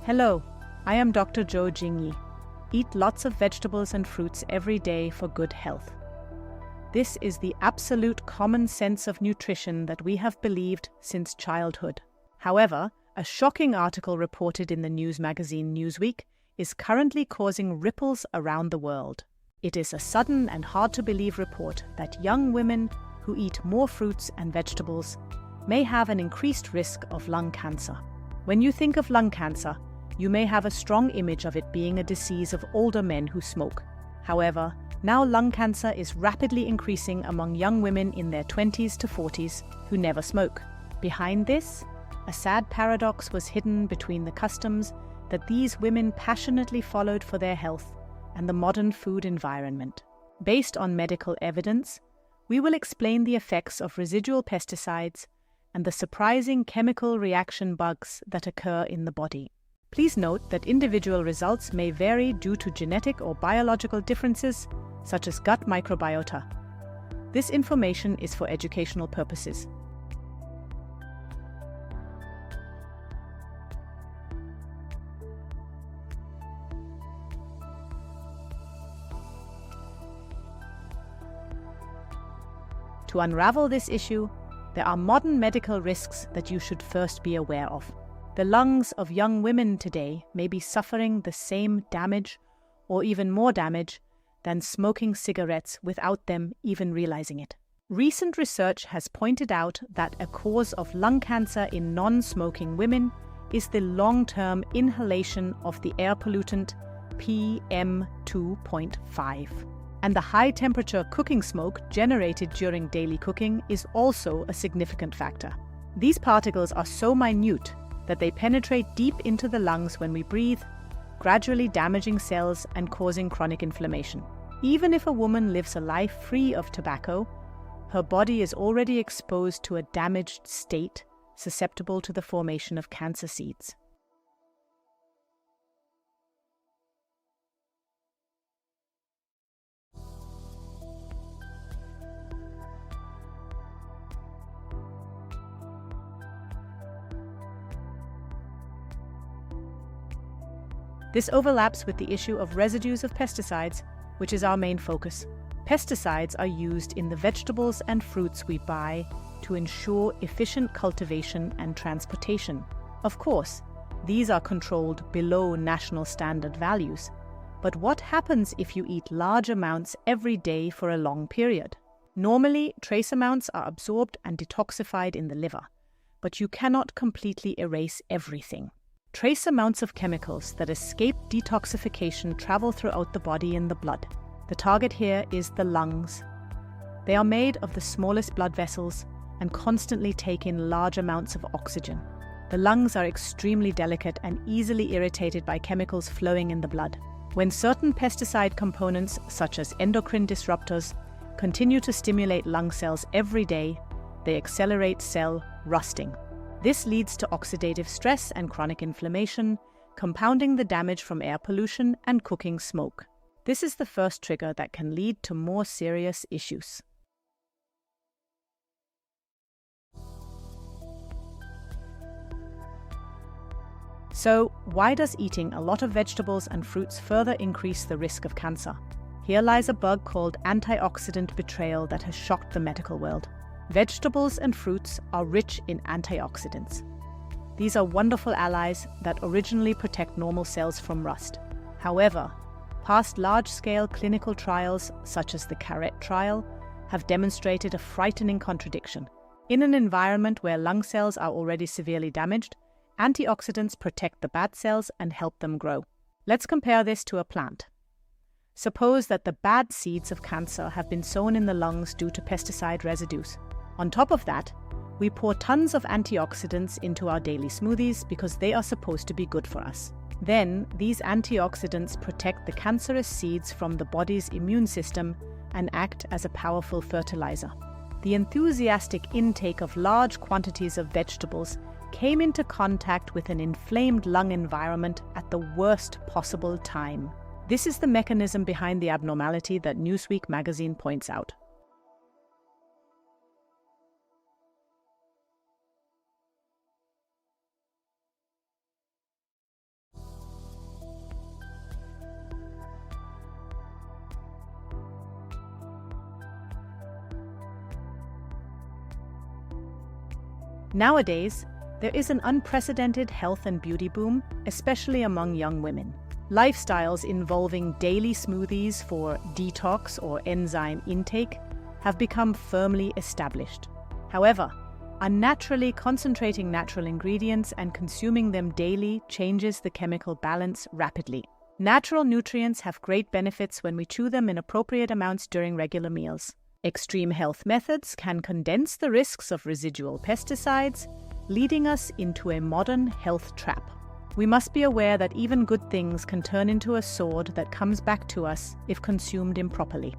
Hello, I am Dr. Zhou Jingyi. Eat lots of vegetables and fruits every day for good health. This is the absolute common sense of nutrition that we have believed since childhood. However, a shocking article reported in the news magazine Newsweek is currently causing ripples around the world. It is a sudden and hard-to-believe report that young women who eat more fruits and vegetables may have an increased risk of lung cancer. When you think of lung cancer, you may have a strong image of it being a disease of older men who smoke. However, now lung cancer is rapidly increasing among young women in their 20s to 40s who never smoke. Behind this, a sad paradox was hidden between the customs that these women passionately followed for their health and the modern food environment. Based on medical evidence, we will explain the effects of residual pesticides and the surprising chemical reaction bugs that occur in the body. Please note that individual results may vary due to genetic or biological differences, such as gut microbiota. This information is for educational purposes. To unravel this issue, there are modern medical risks that you should first be aware of. The lungs of young women today may be suffering the same damage, or even more damage, than smoking cigarettes without them even realizing it. Recent research has pointed out that a cause of lung cancer in non-smoking women is the long-term inhalation of the air pollutant PM2.5. And the high-temperature cooking smoke generated during daily cooking is also a significant factor. These particles are so minute that they penetrate deep into the lungs when we breathe, gradually damaging cells and causing chronic inflammation. Even if a woman lives a life free of tobacco, her body is already exposed to a damaged state susceptible to the formation of cancer seeds. This overlaps with the issue of residues of pesticides, which is our main focus. Pesticides are used in the vegetables and fruits we buy to ensure efficient cultivation and transportation. Of course, these are controlled below national standard values. But what happens if you eat large amounts every day for a long period? Normally, trace amounts are absorbed and detoxified in the liver, but you cannot completely erase everything. Trace amounts of chemicals that escape detoxification travel throughout the body in the blood. The target here is the lungs. They are made of the smallest blood vessels and constantly take in large amounts of oxygen. The lungs are extremely delicate and easily irritated by chemicals flowing in the blood. When certain pesticide components, such as endocrine disruptors, continue to stimulate lung cells every day, they accelerate cell rusting. This leads to oxidative stress and chronic inflammation, compounding the damage from air pollution and cooking smoke. This is the first trigger that can lead to more serious issues. So, why does eating a lot of vegetables and fruits further increase the risk of cancer? Here lies a bug called antioxidant betrayal that has shocked the medical world. Vegetables and fruits are rich in antioxidants. These are wonderful allies that originally protect normal cells from rust. However, past large-scale clinical trials, such as the CARET trial, have demonstrated a frightening contradiction. In an environment where lung cells are already severely damaged, antioxidants protect the bad cells and help them grow. Let's compare this to a plant. Suppose that the bad seeds of cancer have been sown in the lungs due to pesticide residues. On top of that, we pour tons of antioxidants into our daily smoothies because they are supposed to be good for us. Then, these antioxidants protect the cancerous seeds from the body's immune system and act as a powerful fertilizer. The enthusiastic intake of large quantities of vegetables came into contact with an inflamed lung environment at the worst possible time. This is the mechanism behind the abnormality that Newsweek magazine points out. Nowadays, there is an unprecedented health and beauty boom, especially among young women. Lifestyles involving daily smoothies for detox or enzyme intake have become firmly established. However, unnaturally concentrating natural ingredients and consuming them daily changes the chemical balance rapidly. Natural nutrients have great benefits when we chew them in appropriate amounts during regular meals. Extreme health methods can condense the risks of residual pesticides, leading us into a modern health trap. We must be aware that even good things can turn into a sword that comes back to us if consumed improperly.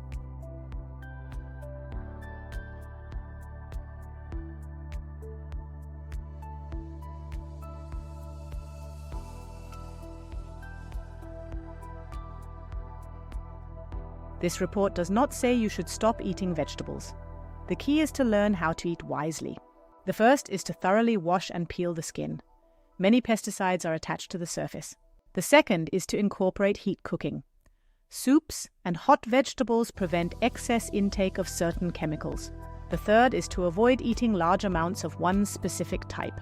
This report does not say you should stop eating vegetables. The key is to learn how to eat wisely. The first is to thoroughly wash and peel the skin. Many pesticides are attached to the surface. The second is to incorporate heat cooking. Soups and hot vegetables prevent excess intake of certain chemicals. The third is to avoid eating large amounts of one specific type.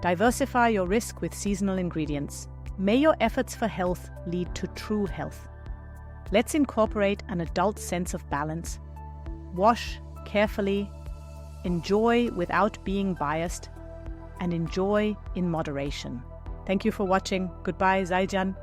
Diversify your risk with seasonal ingredients. May your efforts for health lead to true health. Let's incorporate an adult sense of balance. Wash carefully, enjoy without being biased, and enjoy in moderation. Thank you for watching. Goodbye, Zaijian.